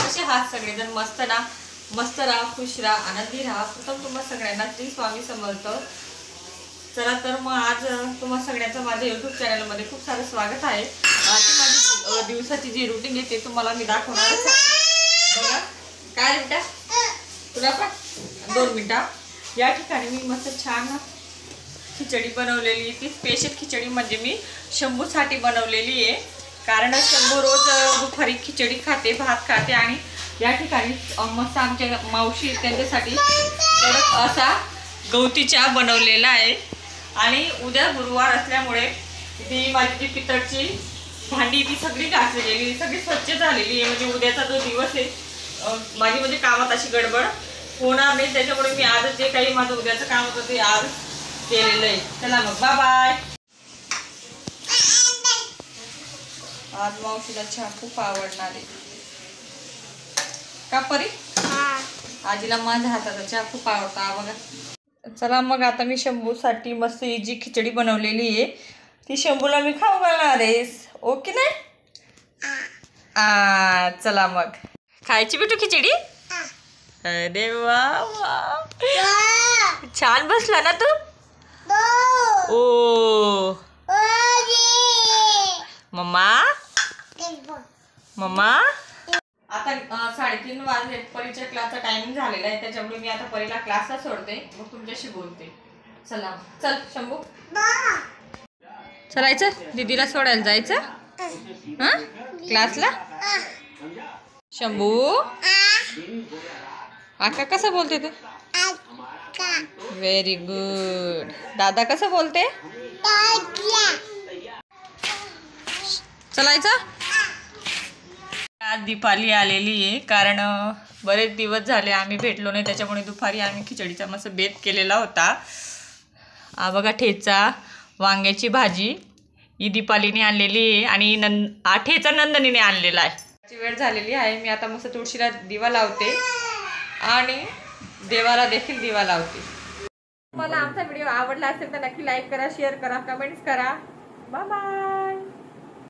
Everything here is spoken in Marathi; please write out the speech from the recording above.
कसे आहात सगळेजण? मस्त ना? मस्त राहा, खुश राहा, आनंदी राहा. प्रथम तुम्हा सगळ्यांना श्री स्वामी समर्थ. चला तर मग आज तुम्हा सगळ्यांचं माझ्या यूट्यूब चॅनलमध्ये खूप सारं स्वागत आहे. आज माझी दिवसाची जी रुटीन आहे ते तुम्हाला मी दाखवणारच आहे. बघा काय बेटा तुला पण 2 मिनिटं. या ठिकाणी मी मस्त छान खिचडी बनवलेली. ती स्पेशल खिचडी म्हणजे मी शंभूसाठी बनवलेली आहे. कारण शंभू रोज दुपारी खिचडी खाते, भात खाते. आणि या ठिकाणी मस्त आमच्या मावशी त्यांच्यासाठी असा गवती चहा बनवलेला आहे. आणि उद्या गुरुवार असल्यामुळे ती माझी जी पितळची भांडी ती सगळी घासलेली, सगळी स्वच्छ झालेली आहे. म्हणजे उद्याचा जो दिवस आहे माझी म्हणजे कामात अशी गडबड होणार नाही. त्याच्यामुळे मी आज जे काही माझं उद्याचं काम होतं ते आज केलेलं आहे. चला मग बाय बाय. आज मावशीला चहा खूप आवडणार आहे का परी? आजीला माझ्या हाताचा चहा खूप आवडता बघा. चला मग आता मी शंभूसाठी मस्त ही जी खिचडी बनवलेली आहे ती शंभूला मी खाऊ घालणार आहेस. ओके नाही? चला मग खायची बेटू खिचडी. अरे वा वा, छान बसला ना तू. ओ मम्मा मम्मा. आता 3:30 वाजले. परीच्या क्लासचा टायमिंग झालेला आहे. त्याच्यामुळे मी आता परीला क्लासला सोडते, मग तुमच्याशी बोलते. चला चल शंभू, चलायचं दीदीला सोडायला जायचं हां क्लासला. शंभू आका कसं बोलते तू? Very good. दादा कसं बोलते? चलायचं. आज दीपाली आलेली आहे. कारण बरेच दिवस झाले आम्ही भेटलो नाही, त्याच्यामुळे दुपारी आम्ही खिचडीचा मस्त बेत केलेला होता. बघा ठेचा, वांग्याची भाजी ही दीपालीने आणलेली आहे. आणि ठेचा नंदनीने आणलेला आहे. वेळ झालेली आहे. मी आता मस्त तुळशीला दिवा लावते आणि देवाला देखील दिवा लावते. तुम्हाला आमचा व्हिडिओ आवडला असेल तर नक्की लाईक करा, शेअर करा, कमेंट्स करा. Bye bye.